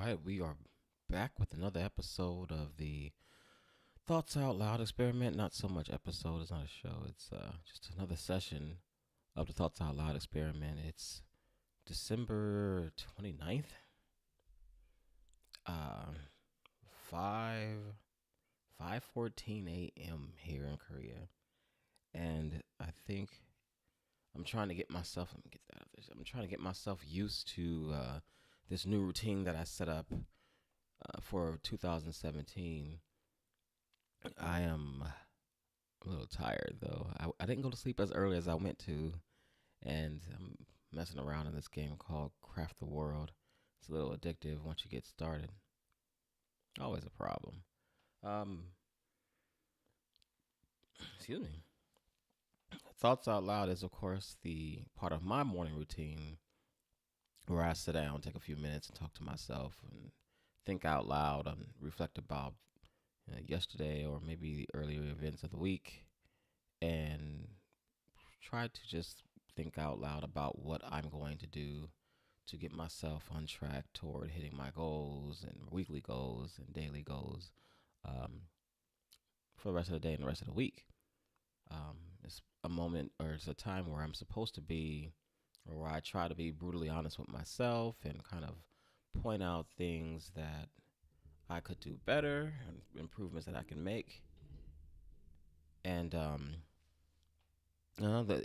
right, we are back with another episode of the Thoughts Out Loud experiment. Not so much episode, it's not a show. It's just another session of the Thoughts Out Loud experiment. It's December 29th, uh, 5 5:14 a.m. here in Korea. And I think I'm trying to get myself let me get that out there. I'm trying to get myself used to this new routine that I set up for 2017. I am a little tired though. I didn't go to sleep as early as I went to, and I'm messing around in this game called Craft the World. It's a little addictive once you get started. Always a problem. Um, excuse me. Thoughts Out Loud is, of course, the part of my morning routine where I sit down, take a few minutes, and talk to myself and think out loud and reflect about yesterday or maybe the earlier events of the week and try to just think out loud about what I'm going to do to get myself on track toward hitting my goals and weekly goals and daily goals um, for the rest of the day and the rest of the week. It's a moment or it's a time where I'm supposed to be, or where I try to be brutally honest with myself and kind of point out things that I could do better and improvements that I can make. And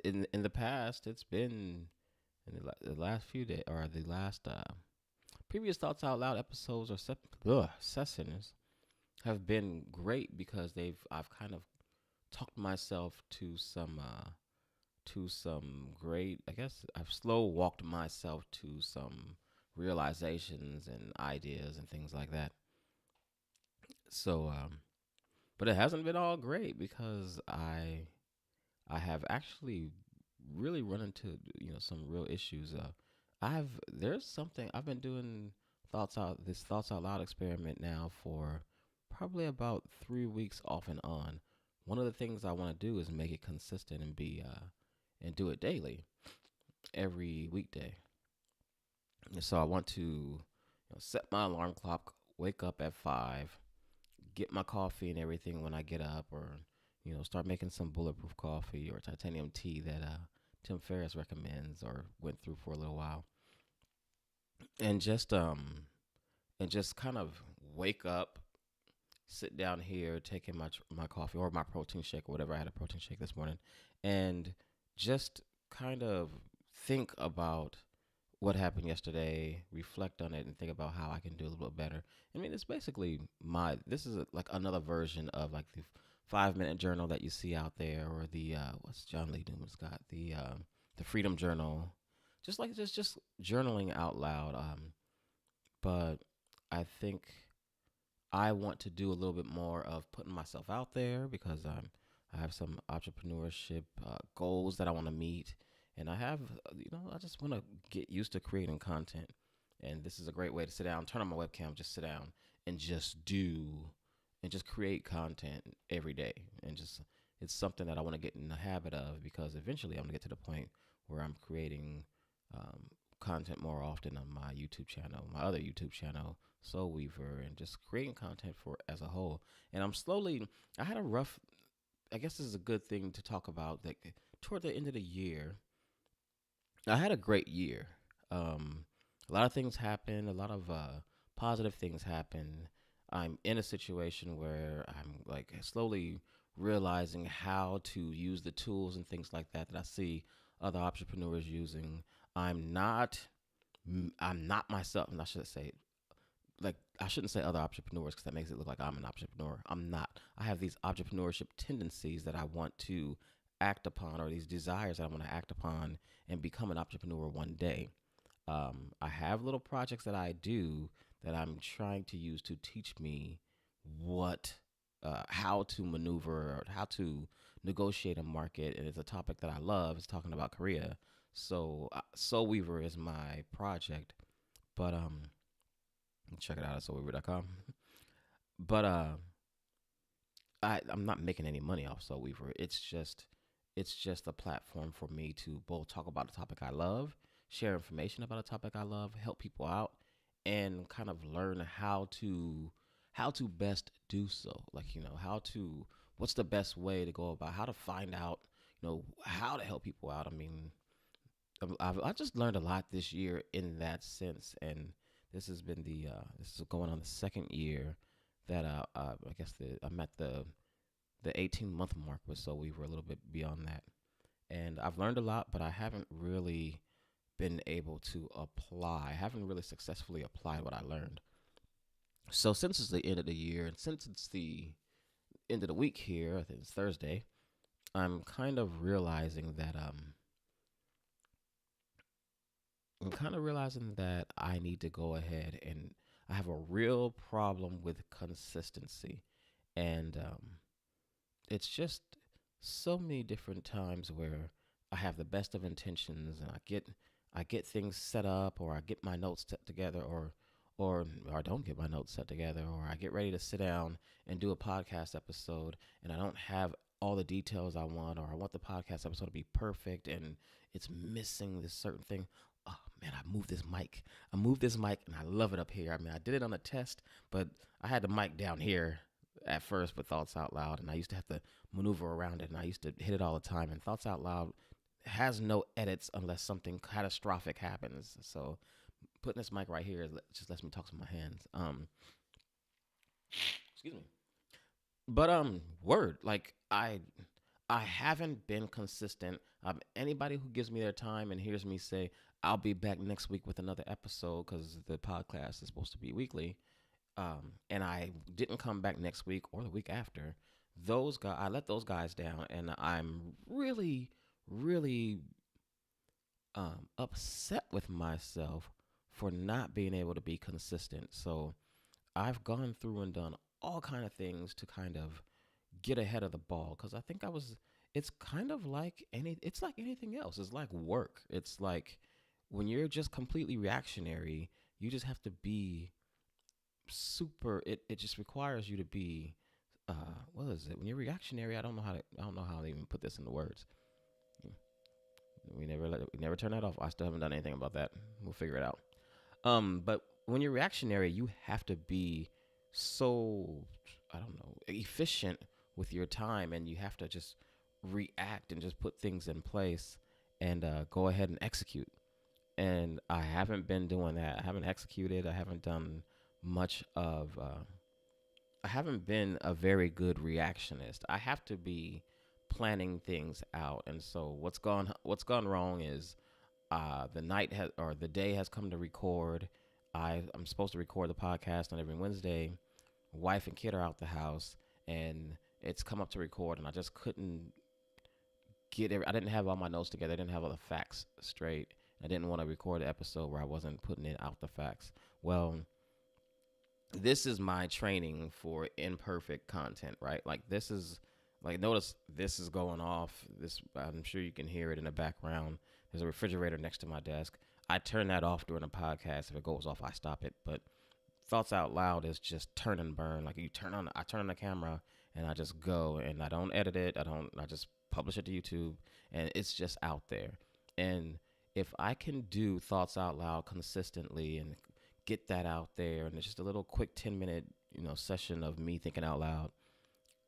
in the past, it's been in the last few days or the last previous thoughts out loud episodes or sessions have been great because I've kind of talked myself to some great, I guess I've slow walked myself to some realizations and ideas and things like that. So but it hasn't been all great because I have actually really run into some real issues. I've there's something I've been doing thoughts out loud experiment now for probably about 3 weeks off and on. One of the things I want to do is make it consistent and be and do it daily every weekday. And so I want to set my alarm clock, wake up at 5, get my coffee and everything when I get up, or start making some bulletproof coffee or titanium tea that Tim Ferriss recommends or went through for a little while, and just kind of wake up, sit down here, taking my coffee or my protein shake or whatever. I had a protein shake this morning, and just kind of think about what happened yesterday, reflect on it, and think about how I can do a little bit better. I mean, it's basically this is like another version of like the 5 minute journal that you see out there, or the what's John Lee Newman's got, the Freedom Journal, just journaling out loud. But I think I want to do a little bit more of putting myself out there because I have some entrepreneurship goals that I want to meet, and I just want to get used to creating content. And this is a great way to sit down, turn on my webcam, just sit down and just create content every day. And just it's something that I want to get in the habit of because eventually I'm gonna get to the point where I'm creating um, content more often on my YouTube channel, my other YouTube channel, Soul Weaver, and just creating content for as a whole. And I had a rough, I guess this is a good thing to talk about, that toward the end of the year, I had a great year. A lot of things happened, a lot of positive things happened. I'm in a situation where I'm like slowly realizing how to use the tools and things like that that I see other entrepreneurs using. I'm not I'm not myself, and I shouldn't say other entrepreneurs because that makes it look like I'm an entrepreneur. I'm not. I have these entrepreneurship tendencies that I want to act upon, or these desires that I want to act upon and become an entrepreneur one day. I have little projects that I do that I'm trying to use to teach me what, how to maneuver or how to negotiate a market. And it's a topic that I love. It's talking about Korea. So, Soul Weaver is my project, but check it out at soulweaver.com. But I'm not making any money off Soul Weaver. It's just a platform for me to both talk about a topic I love, share information about a topic I love, help people out, and kind of learn how to best do so. Like, how to what's the best way to go about how to find out, how to help people out. I mean, I just learned a lot this year in that sense, and this is going on the second year that I guess I'm at the 18-month mark, or so we were a little bit beyond that, and I've learned a lot, but I haven't really been able to apply. I haven't really successfully applied what I learned. So since it's the end of the year, and since it's the end of the week here, I think it's Thursday, I'm kind of realizing that I need to go ahead and I have a real problem with consistency. And it's just so many different times where I have the best of intentions and I get things set up, or I get my notes set together, or I don't get my notes set together, or I get ready to sit down and do a podcast episode and I don't have all the details I want, or I want the podcast episode to be perfect and it's missing this certain thing. Oh man, I moved this mic and I love it up here. I mean, I did it on a test, but I had the mic down here at first with Thoughts Out Loud, and I used to have to maneuver around it, and I used to hit it all the time. And Thoughts Out Loud has no edits unless something catastrophic happens. So putting this mic right here just lets me talk to my hands. Excuse me. But word, like I haven't been consistent. Anybody who gives me their time and hears me say I'll be back next week with another episode, because the podcast is supposed to be weekly, and I didn't come back next week or the week after, those guys, I let those guys down, and I'm really, really upset with myself for not being able to be consistent. So I've gone through and done all kind of things to kind of get ahead of the ball, because I think I was. It's kind of like It's like anything else. It's like work. It's like when you're just completely reactionary, you just have to be super. It just requires you to be. What is it? When you're reactionary, I don't know how to even put this into words. We never turn that off. I still haven't done anything about that. We'll figure it out. But when you're reactionary, you have to be so, I don't know, efficient with your time, and you have to just react and just put things in place and go ahead and execute. And I haven't been doing that. I haven't executed. I haven't done much of. I haven't been a very good reactionist. I have to be planning things out. And so what's gone wrong is the night has or the day has come to record. I'm supposed to record the podcast on every Wednesday. Wife and kid are out the house, and it's come up to record, and I just couldn't I didn't have all my notes together. I didn't have all the facts straight. I didn't want to record an episode where I wasn't putting it out the facts. Well, this is my training for imperfect content, right? Like this is like notice this is going off. This I'm sure you can hear it in the background. There's a refrigerator next to my desk. I turn that off during a podcast. If it goes off, I stop it. But Thoughts Out Loud is just turn and burn. Like I turn on the camera and I just go, and I don't edit it. I just publish it to YouTube, and it's just out there. And if I can do Thoughts Out Loud consistently and get that out there, and it's just a little quick 10-minute, session of me thinking out loud,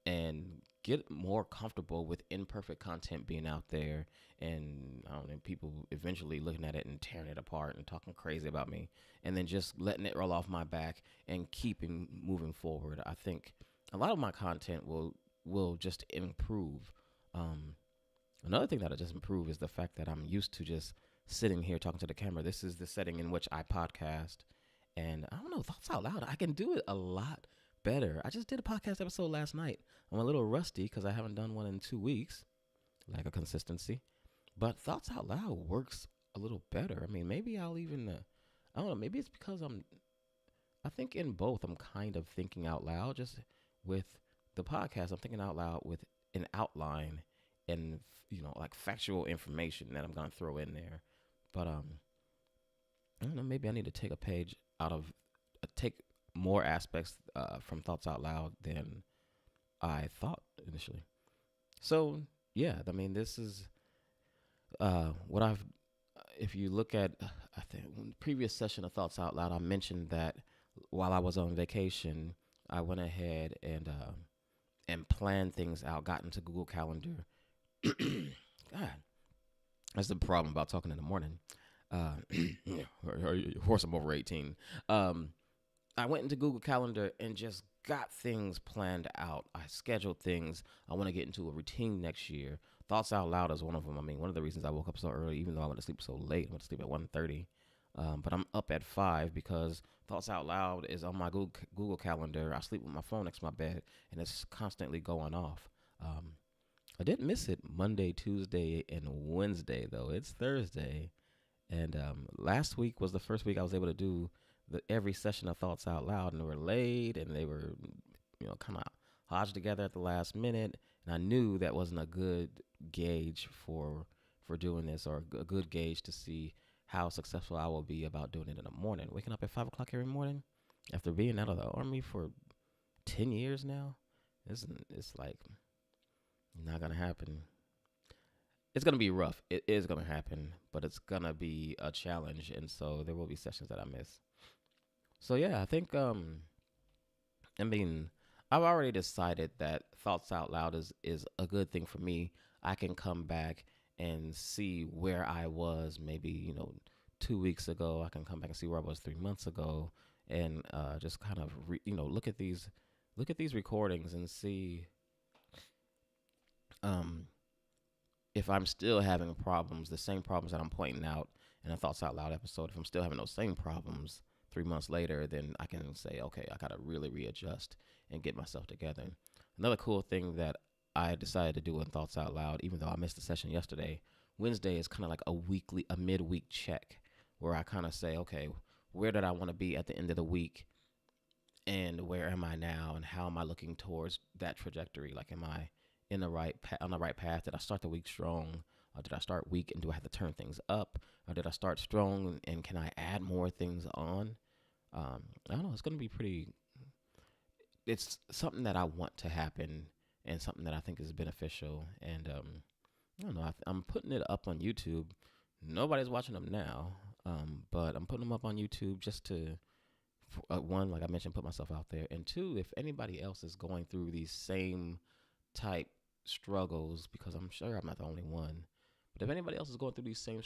and get more comfortable with imperfect content being out there, and I don't know, people eventually looking at it and tearing it apart and talking crazy about me, and then just letting it roll off my back and keeping moving forward. I think a lot of my content will just improve. Um, Another thing that'll just improve is the fact that I'm used to just sitting here talking to the camera. This is the setting in which I podcast, and I don't know, Thoughts Out Loud, I can do it a lot better. I just did a podcast episode last night. I'm a little rusty because I haven't done one in 2 weeks, lack of consistency. But Thoughts Out Loud works a little better. I mean, maybe I'll even, I don't know, maybe it's because I think in both I'm kind of thinking out loud. Just with the podcast, I'm thinking out loud with an outline and, like factual information that I'm going to throw in there. But, I don't know, maybe I need to take a page out of, take more aspects from Thoughts Out Loud than I thought initially. So yeah, I mean, this is what I've. if you look at, I think the previous session of Thoughts Out Loud, I mentioned that while I was on vacation, I went ahead and planned things out. Got into Google Calendar. God, that's the problem about talking in the morning. Of course, I'm over 18. Um, I went into Google Calendar and just got things planned out. I scheduled things. I want to get into a routine next year. Thoughts Out Loud is one of them. I mean, one of the reasons I woke up so early, even though I went to sleep so late, I went to sleep at 1:30. But I'm up at 5 because Thoughts Out Loud is on my Google Calendar. I sleep with my phone next to my bed, and it's constantly going off. Um, I didn't miss it Monday, Tuesday, and Wednesday, though. It's Thursday. And last week was the first week I was able to do every session of Thoughts Out Loud, and they were late and they were, kind of hodged together at the last minute. And I knew that wasn't a good gauge for doing this, or a good gauge to see how successful I will be about doing it in the morning. Waking up at 5 o'clock every morning after being out of the army for 10 years now, it's like not gonna happen. It's gonna be rough. It is gonna happen, but it's gonna be a challenge, and so there will be sessions that I miss. So yeah, I think I mean, I've already decided that Thoughts Out Loud is a good thing for me. I can come back and see where I was maybe, 2 weeks ago. I can come back and see where I was 3 months ago, and just kind of look at these recordings and see um if I'm still having problems, the same problems that I'm pointing out in a Thoughts Out Loud episode. If I'm still having those same problems 3 months later, then I can say, okay, I gotta really readjust and get myself together. Another cool thing that I decided to do in Thoughts Out Loud, even though I missed the session yesterday, Wednesday is kind of like a midweek check where I kind of say, okay, where did I want to be at the end of the week, and where am I now, and how am I looking towards that trajectory? Like, am I in the on the right path? Did I start the week strong? Or did I start weak, and do I have to turn things up? Or did I start strong, and can I add more things on? I don't know. It's going to be pretty. It's something that I want to happen, and something that I think is beneficial. And I don't know. I'm putting it up on YouTube. Nobody's watching them now, but I'm putting them up on YouTube just to, one, like I mentioned, put myself out there, and two, if anybody else is going through these same type struggles, because I'm sure I'm not the only one, but if anybody else is going through these same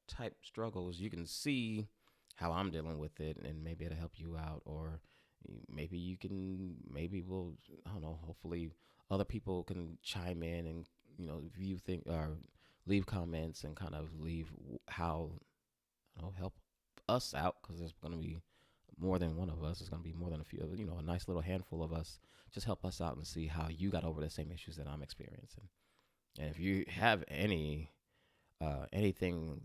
type struggles, you can see how I'm dealing with it, and maybe it'll help you out, or maybe we'll, I don't know, hopefully other people can chime in and, view things, or leave comments, and kind of leave how, help us out, because there's going to be more than one of us. It's going to be more than a few, a nice little handful of us. Just help us out and see how you got over the same issues that I'm experiencing. And if you have anything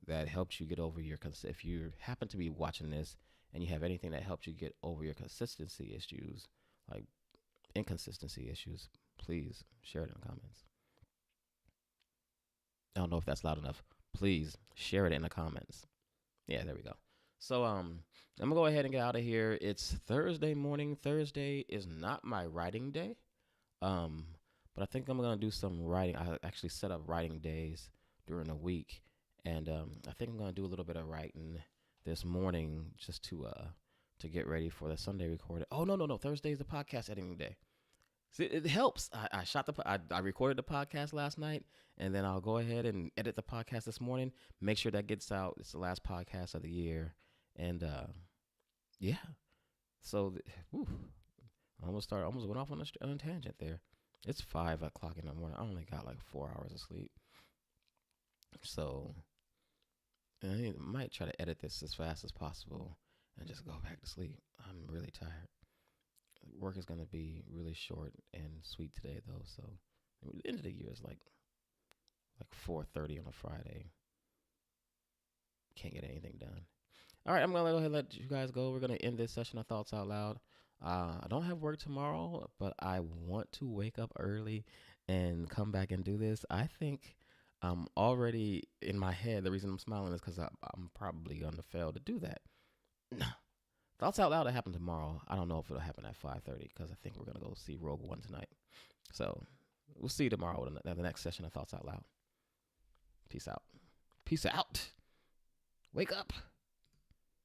that helps you get over if you happen to be watching this and you have anything that helps you get over your consistency issues, like inconsistency issues, please share it in the comments. I don't know if that's loud enough. Please share it in the comments. Yeah, there we go. So I'm gonna go ahead and get out of here. It's Thursday morning. Thursday is not my writing day. Um, but I think I'm gonna do some writing. I actually set up writing days during the week, and I think I'm gonna do a little bit of writing this morning just to get ready for the Sunday recording. Oh, no. Thursday is the podcast editing day. See, it helps. I recorded the podcast last night, and then I'll go ahead and edit the podcast this morning. Make sure that gets out. It's the last podcast of the year, and yeah. So, I almost went off on a tangent there. It's 5 o'clock in the morning. I only got like 4 hours of sleep, so I might try to edit this as fast as possible and just go back to sleep. I'm really tired. Work is gonna be really short and sweet today, though. So the end of the year is like 4:30 on a Friday. Can't get anything done. All right, I'm gonna go ahead and let you guys go. We're gonna end this session of Thoughts Out Loud. I don't have work tomorrow, but I want to wake up early and come back and do this. I think I'm already in my head. The reason I'm smiling is because I'm probably gonna fail to do that. Thoughts Out Loud will happen tomorrow. I don't know if it'll happen at 5:30 because I think we're going to go see Rogue One tonight. So we'll see you tomorrow in the next session of Thoughts Out Loud. Peace out. Peace out. Wake up.